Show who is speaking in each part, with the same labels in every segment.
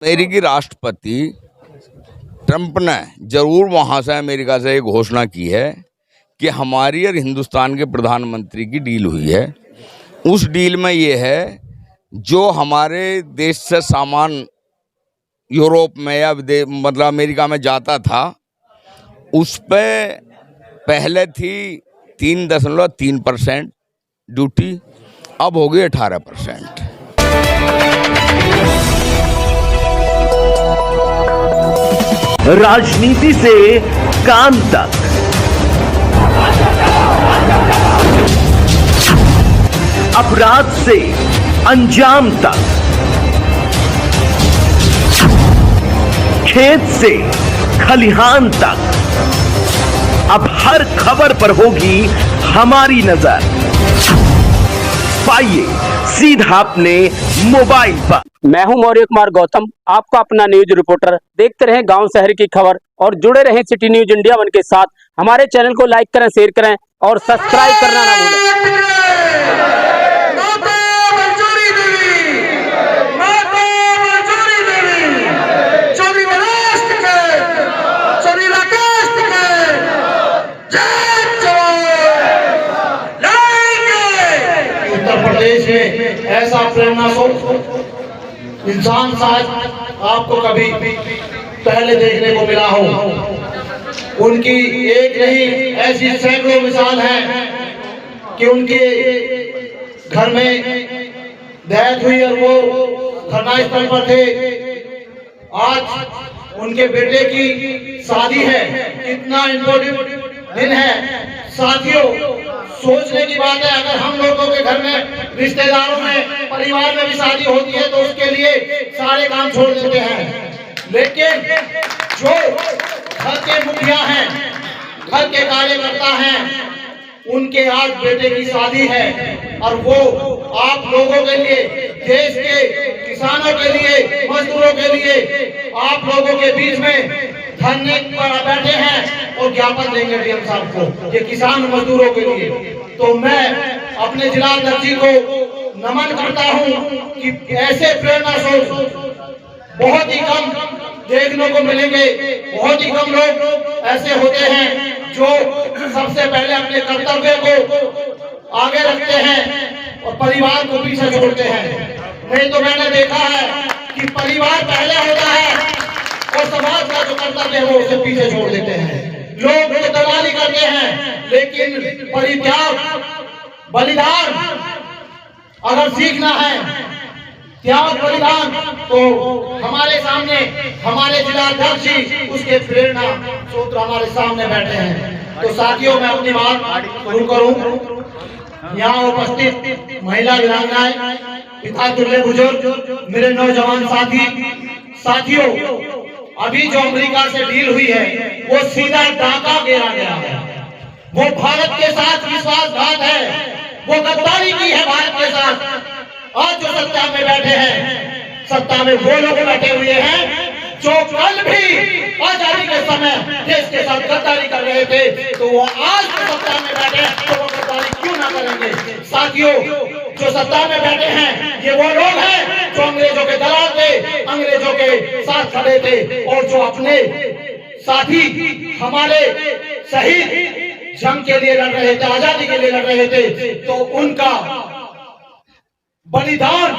Speaker 1: अमेरिकी राष्ट्रपति ट्रंप ने जरूर वहां से अमेरिका से एक घोषणा की है कि हमारी और हिंदुस्तान के प्रधानमंत्री की डील हुई है। उस डील में ये है, जो हमारे देश से सामान यूरोप में या मतलब अमेरिका में जाता था, उस पे पहले थी 3.3% ड्यूटी, अब हो गई 18%।
Speaker 2: राजनीति से काम तक, अपराध से अंजाम तक, खेत से खलिहान तक, अब हर खबर पर होगी हमारी नजर। पाइए सीधा अपने मोबाइल पर।
Speaker 3: मैं हूं मौर्य कुमार गौतम, आपका अपना न्यूज रिपोर्टर। देखते रहें गांव शहर की खबर और जुड़े रहें सिटी न्यूज इंडिया वन के साथ। हमारे चैनल को लाइक करें, शेयर करें और सब्सक्राइब करना ना भूलें।
Speaker 4: उत्तर प्रदेश में ऐसा प्रेरणा स्रोत इंसान शायद आपको कभी पहले देखने को मिला हो। उनकी एक नहीं ऐसी सैकड़ों मिसाल है कि उनके घर में डेथ हुई और वो घटनास्थल पर थे। आज उनके बेटे की शादी है, कितना इम्पोर्टेंट दिन है साथियों। सोचने की बात है, अगर हम लोगों के घर में, रिश्तेदारों में, परिवार में भी शादी होती है तो उसके लिए सारे काम छोड़ देते हैं। लेकिन जो घर के मुखिया हैं, घर के कार्यकर्ता हैं, उनके आज बेटे की शादी है और वो आप लोगों के लिए, देश के किसानों के लिए, मजदूरों के लिए आप लोगों के बीच में धरने पर बैठे हैं और ज्ञापन देंगे डीएम साहब को, ये किसान मजदूरों के लिए। तो मैं अपने जिला अध्यक्ष जी को नमन करता हूं कि ऐसे प्रेरणा स्रोत बहुत ही कम देखने को मिलेंगे। बहुत ही कम लोग ऐसे होते हैं जो सबसे पहले अपने कर्तव्य को आगे रखते हैं और परिवार को पीछे छोड़ते हैं। नहीं तो मैंने देखा है कि परिवार पहले होता है और समाज का जो कर्तव्य है वो उसे पीछे छोड़ देते हैं। लोग तो दलाली करते हैं, लेकिन परित्याग, बलिदान अगर सीखना है, त्याग बलिदान, तो हमारे सामने हमारे जिला अध्यक्ष जी उसके प्रेरणा सूत्र हमारे सामने बैठे हैं। तो साथियों, मैं अपनी बात शुरू करूं। यहाँ उपस्थित महिला वीरांगनाएं, पिता तुल्य बुजुर्ग, मेरे नौजवान साथियों, अभी जो अमेरिका से डील हुई है वो सीधा डाका गिरा गया है। वो भारत के साथ विश्वासघात है, वो गद्दारी की है भारत के साथ। आज जो सत्ता में बैठे हैं, सत्ता में वो लोग बैठे हुए हैं जो कल भी आजादी के समय देश के साथ गद्दारी कर रहे थे, तो वो आज जो सत्ता में बैठे हैं तो वो गद्दारी क्यों ना करेंगे। साथियों, जो सत्ता में बैठे हैं ये वो लोग हैं जो अंग्रेजों के दलाल थे, अंग्रेजों के साथ खड़े थे और जो अपने साथी हमारे शहीद जंग के लिए लड़ रहे थे, आजादी के लिए लड़ रहे थे, तो उनका बलिदान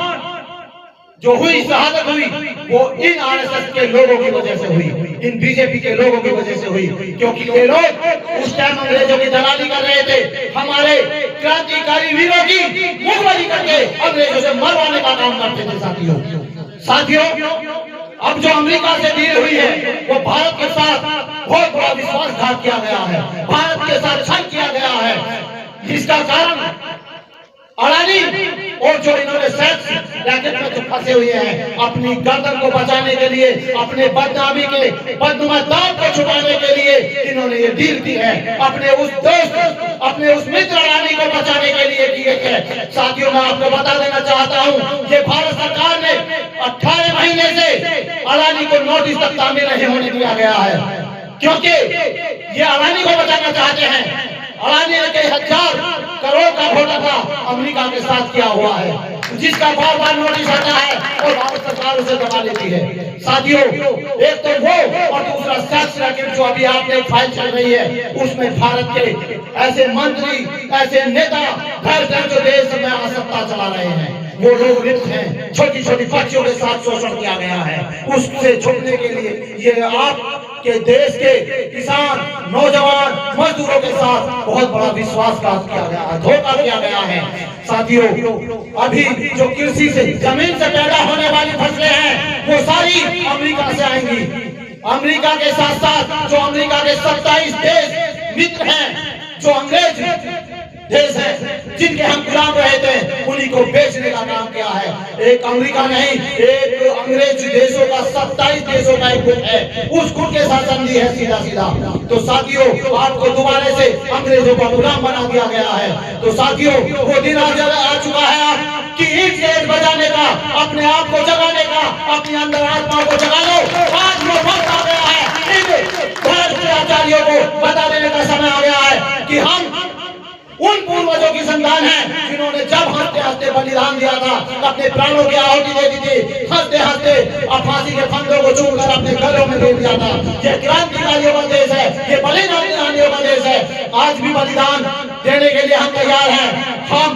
Speaker 4: जो हुई, शहादत हुई, वो इन आरएसएस के लोगों की वजह से हुई, इन बीजेपी के लोगों की वजह से हुई। क्योंकि ये लोग उस टाइम अंग्रेजों की दलाली कर रहे थे, हमारे क्रांतिकारी वीरों की मुखबरी करके अंग्रेजों से मरवाने का काम करते थे। साथियों, अब जो अमेरिका से डील हुई है वो भारत के साथ बहुत बड़ा विश्वासघात किया गया है, भारत के साथ छल किया गया है। इसका कारण अडानी और जो इन्होंने सेक्स रैकेट में जो फंसे हुए हैं, अपनी गर्दन को बचाने के लिए, अपने बदनामी के बदनुमा दाग को छुपाने के लिए इन्होंने ये डील की है। अपने उस दोस्त, अपने उस मित्र अडानी को बचाने के लिए की है। साथियों, मैं आपको बता देना चाहता हूँ, ये भारत सरकार ने 18 महीने से अडानी को नोटिस तक तामील नहीं होने दिया गया है, क्योंकि ये अडानी को बचाना चाहते हैं। अडानी ने कई 1000 करोड़ का घोटाला अमेरिका के साथ किया हुआ है। जिसका बार बार नोटिस आता है और भारत सरकार उसे दबा लेती है। साथियों, एक तो वो और दूसरा सेक्स रैकेट जो अभी आपने फाइल चल रही है, उसमें भारत के ऐसे मंत्री, ऐसे नेता घर घर जो देश में आसक्ता चला रहे हैं, वो लोग लिप्त हैं। छोटी छोटी बच्चियों के साथ शोषण किया गया है। उससे छुटने के लिए ये आपके देश के किसान, नौजवान, मजदूरों के साथ बहुत बड़ा विश्वासघात किया गया है, धोखा किया गया है। साथियों, अभी जो कृषि से, जमीन से पैदा होने वाली फसलें हैं, वो सारी अमेरिका से आएंगी। अमेरिका के साथ साथ जो अमेरिका के 27 देश मित्र हैं, जो अंग्रेज देश है, जिनके हम गुलाम रहे थे, उन्हीं को बेचने का काम किया है। एक अमेरिका नहीं, एक अंग्रेज देशों का 27 देशों का एक गुट है, उस गुट के साथ संधि है सीधा सीधा। तो साथियों, आपको दोबारा से अंग्रेजों का गुलाम बना दिया गया है। तो साथियों, वो दिन आ चुका है कि ईट से ईट बजाने का, अपने आप को जगाने का, अपनी अंदर आत्मा को जगा लो। आज वो वक्त आ गया है, इन भ्रष्टाचारियों को बता देने का समय आ गया है कि हम उन पूर्वजों की संतान है जिन्होंने जब हंसते हंसते बलिदान दिया था, अपने प्राणों की आहुति दे दी थी, हंसते हंसते फांसी के फंदों को चूमकर अपने घरों में दे दिया था। ये क्रांतिकारियों का देश है, ये बलिदानियों का देश है। आज भी बलिदान देने के लिए हम तैयार हैं। हम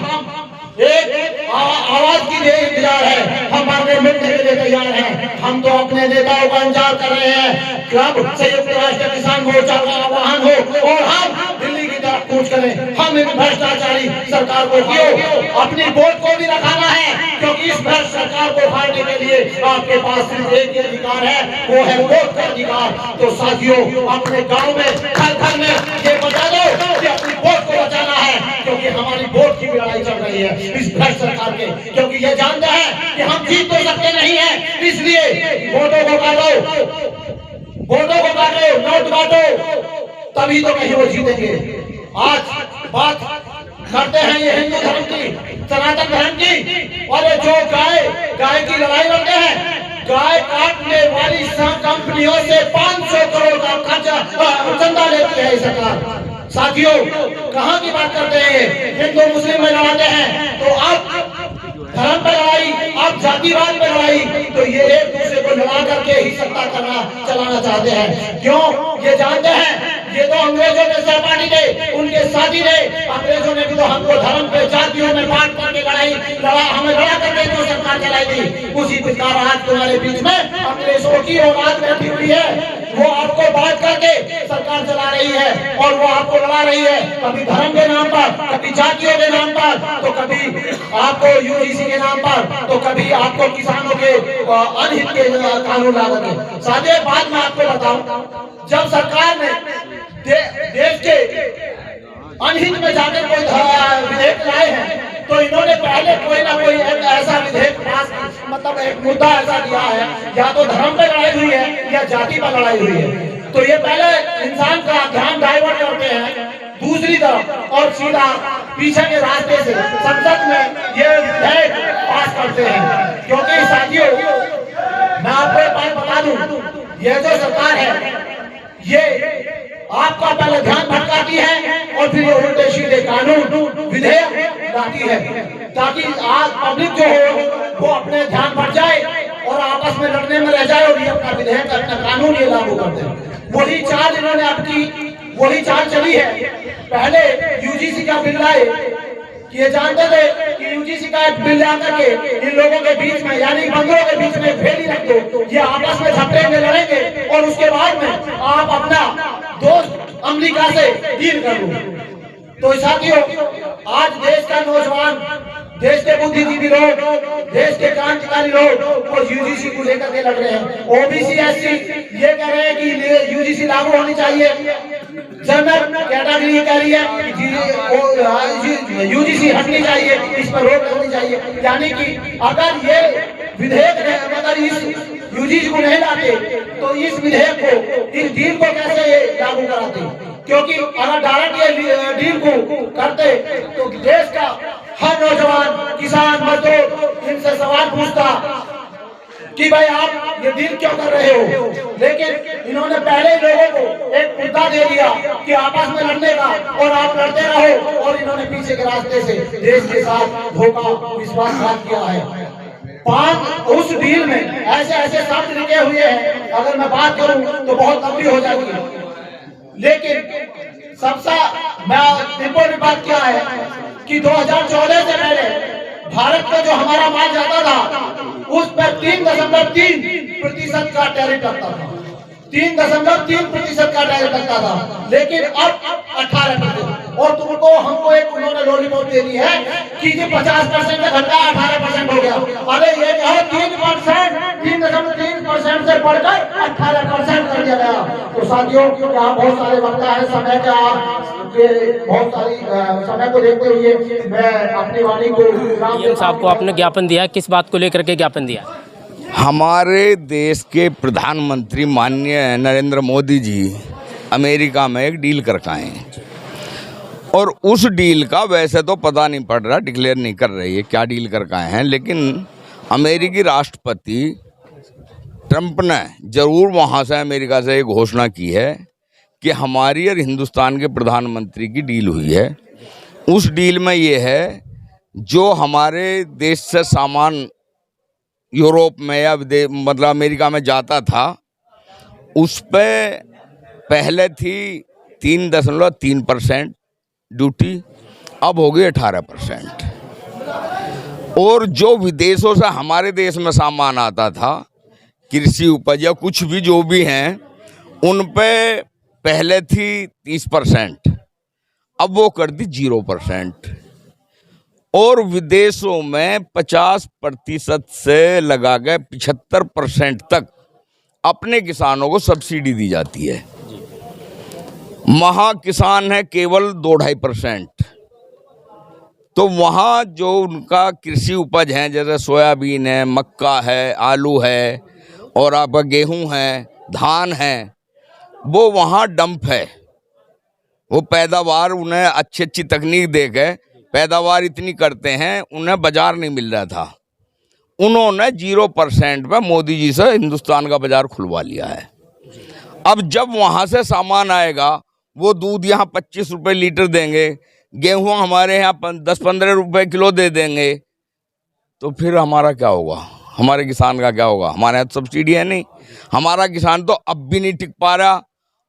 Speaker 4: एक आवाज की इंतजार है, हम अपने मिटने के लिए तैयार हैं। हम तो अपने नेताओं का इंतजार कर रहे हैं कब संयुक्त राष्ट्र किसान मोर्चा का आह्वान हो और हम दिल्ली की तरफ कूच करें। हम इन भ्रष्टाचारी सरकार को अपनी वोट को भी रखाना है, क्योंकि इस भ्रष्ट सरकार को फाड़ने के लिए आपके पास सिर्फ एक ही अधिकार है, वो है वोट का अधिकार। तो साथियों, अपने गाँव में, घर घर में ये बता दो कि अपनी वोट को बचाना है, क्योंकि हमारी वोट की भी लड़ाई चल रही है इस भ्रष्ट सरकार के, क्योंकि ये जानता है कि हम जीत तो सकते नहीं है। इसलिए वोटों को काटो, वोटों को काटो, नोट बांटो, तभी तो कहीं वो जीतेंगे। आज बात करते हैं ये हिंदू धर्म की, सनातन धर्म की, और ये जो गाय की लड़ाई लड़ते हैं, गाय काटने वाली कंपनियों से 500 करोड़ का चंदा लेती है सरकार। साथियों, कहाँ की बात करते हैं, हिंदू मुस्लिम में लड़ाते हैं, तो अब धर्म पर लड़ाई, अब जातिवाद पर लड़ाई, तो ये एक दूसरे को लड़ा करके ही सत्ता चलाना चाहते हैं। क्यों? ये जानते हैं ये तो अंग्रेजों के सहपाठी थे, उनके साथी थे। अंग्रेजों ने भी तो हमको धर्म पे, जातियों में बांट करके हमें लड़ा करके जो सरकार चलाई थी, उसी प्रकार आज तुम्हारे बीच में अंग्रेजों की औलाद बैठी हुई है, वो आपको बांट करके सरकार चला रही है और वो आपको लड़ा रही है, कभी धर्म के नाम पर, कभी जातियों के नाम पर, तो कभी आपको यूजीसी के नाम पर, तो कभी आपको किसानों के अनहित के कानून ला करके। साथ ही बात मैं आपको बताऊं, जब सरकार ने देश के अनहित में जाकर कोई विधेयक लाए हैं, तो इन्होंने पहले कोई ना कोई ऐसा विधेयक पास, मतलब एक मुद्दा ऐसा दिया है, या तो धर्म पे लड़ाई हुई है या जाति पर लड़ाई हुई है, तो ये पहले इंसान का ध्यान डाइवर्ट करते हैं दूसरी तरफ और सीधा पीछे के रास्ते से संसद में ये विधेयक पास करते हैं। क्योंकि साथियों, मैं आपको एक बात बता दूं, ये जो सरकार है, ये आपका पहले ध्यान भटकाती है और फिर ये उल्टे सीधे कानून विधेयक लाती है, ताकि आज पब्लिक जो हो वो अपने ध्यान भट जाए और आपस में लड़ने में रह जाए और ये अपना विधेयक, अपना कानून ये लागू कर दे। वही चाल इन्होंने वही चाल चली है। पहले यूजीसी का बिल लाए, ये जानते थे कि यूजीसी का एक बिल ला करके इन लोगों के बीच में, यानी बंदरों के बीच में फेली रख दो, ये आपस में झपटेंगे, लड़ेंगे और उसके बाद में आप अपना दोस्त अमेरिका से डील कर लो। तो साथियों, आज देश का नौजवान, देश के बुद्धिजीवी लोग, देश के क्रांतिकारी लोग वो यूजीसी को लेकर के लड़ रहे हैं। ओबीसी एससी ये कह रहे हैं कि यूजीसी लागू होनी चाहिए, जनरल कैटेगरी कह रही है कि यूजीसी हटनी चाहिए, इस पर रोक लगनी चाहिए। यानी कि अगर ये विधेयक, अगर इस यूजीसी को नहीं लाते तो इस विधेयक को, इस डील को कैसे ये लागू कराते? क्योंकि अगर डायरेक्ट ये डील को करते तो देश का हर नौजवान, किसान, मजदूर इनसे सवाल पूछता कि भाई आप ये डील क्यों कर रहे हो, लेकिन इन्होंने पहले ही लोगों को एक मुद्दा दे दिया कि आपस में लड़ने का, और आप लड़ते रहो, और इन्होंने पीछे के रास्ते से देश के साथ धोखा विश्वासघात किया है। उस डील में ऐसे ऐसे शब्द लिखे हुए हैं, अगर मैं बात करूं तो बहुत लंबी हो जाएगी, लेकिन सबसे इम्पोर्टेंट बात क्या है कि 2014 से पहले भारत में जो हमारा माल जाता था उस पर 3.3% का टैरिफ लगता था, 3.3% का टैरिफ लगता था, लेकिन अब 18%। और तुमको हमको एक उन्होंने लॉलीपॉप दे दी है कि ये 50% का घटा 18% हो गया। अरे ये जो है 3% से बढ़कर 18% कर दिया गया। तो साथियों, यहाँ बहुत सारे वक्ता है, समय का बहुत सारी समय को देखते हुए मैं अपनी वाणी को
Speaker 3: पीएम साहब को आपने ज्ञापन दिया, किस बात को लेकर के ज्ञापन दिया?
Speaker 1: हमारे देश के प्रधानमंत्री माननीय नरेंद्र मोदी जी अमेरिका में एक डील कर आए हैं, और उस डील का वैसे तो पता नहीं पड़ रहा, डिक्लेयर नहीं कर रही है क्या डील कर आए हैं, लेकिन अमेरिकी राष्ट्रपति ट्रंप ने ज़रूर वहाँ से अमेरिका से एक घोषणा की है कि हमारी और हिंदुस्तान के प्रधानमंत्री की डील हुई है। उस डील में ये है, जो हमारे देश से सामान यूरोप में या मतलब अमेरिका में जाता था, उस पे पहले थी 3.3% ड्यूटी, अब हो गई 18%। और जो विदेशों से हमारे देश में सामान आता था, कृषि उपज या कुछ भी जो भी हैं, उन पे पहले थी 30%, अब वो कर दी 0%। और विदेशों में 50% से लगा के 75% तक अपने किसानों को सब्सिडी दी जाती है। वहाँ किसान है केवल 2-2.5%। तो वहाँ जो उनका कृषि उपज है, जैसे सोयाबीन है, मक्का है, आलू है, और आपका गेहूं है, धान है, वो वहाँ डंप है। वो पैदावार उन्हें अच्छी तकनीक दे के पैदावार इतनी करते हैं, उन्हें बाजार नहीं मिल रहा था। उन्होंने 0% पे मोदी जी से हिंदुस्तान का बाजार खुलवा लिया है। अब जब वहाँ से सामान आएगा, वो दूध यहाँ 25 रुपये लीटर देंगे, गेहूँ हमारे यहाँ 10-15 रुपये किलो दे देंगे, तो फिर हमारा क्या होगा, हमारे किसान का क्या होगा? हमारे यहाँ सब्सिडी है नहीं, हमारा किसान तो अब भी नहीं टिक पा रहा।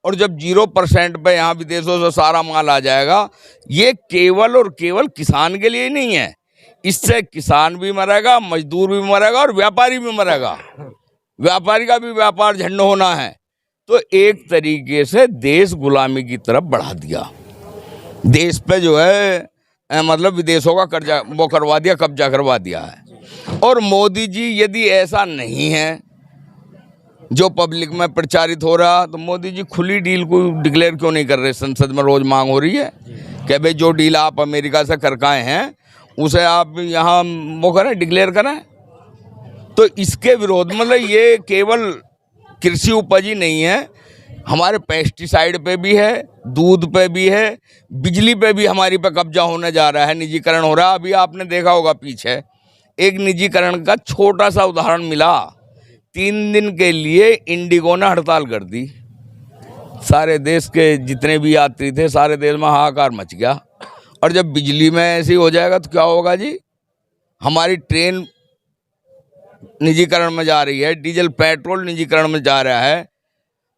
Speaker 1: और जब 0% पे यहाँ विदेशों से सारा माल आ जाएगा, ये केवल और केवल किसान के लिए नहीं है, इससे किसान भी मरेगा, मजदूर भी मरेगा, और व्यापारी भी मरेगा। व्यापारी का भी व्यापार झंड होना है। तो एक तरीके से देश गुलामी की तरफ बढ़ा दिया, देश पे जो है मतलब विदेशों का कर्जा वो करवा दिया, कब्जा करवा दिया है। और मोदी जी यदि ऐसा नहीं है जो पब्लिक में प्रचारित हो रहा, तो मोदी जी खुली डील को डिक्लेयर क्यों नहीं कर रहे? संसद में रोज मांग हो रही है कि भाई जो डील आप अमेरिका से करकाए हैं उसे आप यहाँ वो करें, डिक्लेयर करें। तो इसके विरोध मतलब ये केवल कृषि उपज ही नहीं है, हमारे पेस्टिसाइड पे भी है, दूध पे भी है, बिजली पे भी हमारी पे कब्जा होने जा रहा है, निजीकरण हो रहा है। अभी आपने देखा होगा पीछे एक निजीकरण का छोटा सा उदाहरण मिला। 3 दिन के लिए इंडिगो ने हड़ताल कर दी, सारे देश के जितने भी यात्री थे, सारे देश में हाहाकार मच गया। और जब बिजली में ऐसे ही हो जाएगा तो क्या होगा जी? हमारी ट्रेन निजीकरण में जा रही है, डीजल पेट्रोल निजीकरण में जा रहा है।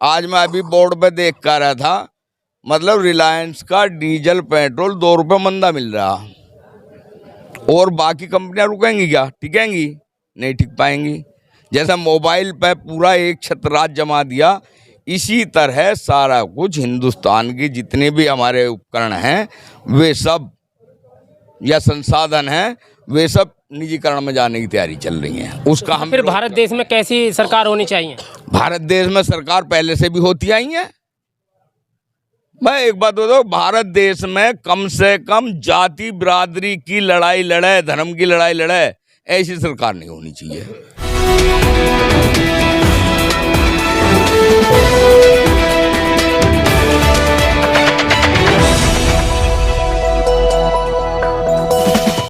Speaker 1: आज मैं अभी बोर्ड पे देख कर रहा था, मतलब रिलायंस का डीजल पेट्रोल 2 रुपये मंदा मिल रहा, और बाकी कंपनियां रुकेंगी क्या? टिकेंगी नहीं, टिक पाएंगी। जैसा मोबाइल पे पूरा एक छतराज जमा दिया, इसी तरह सारा कुछ हिंदुस्तान की जितने भी हमारे उपकरण हैं, वे सब या संसाधन हैं, वे सब निजीकरण में जाने की तैयारी चल रही है। उसका हम
Speaker 3: फिर भारत देश में कैसी सरकार होनी चाहिए?
Speaker 1: भारत देश में सरकार पहले से भी होती आई है। मैं एक बात बता दूं, भारत देश में कम से कम जाति बिरादरी की लड़ाई लड़े, धर्म की लड़ाई लड़े, ऐसी सरकार नहीं होनी चाहिए।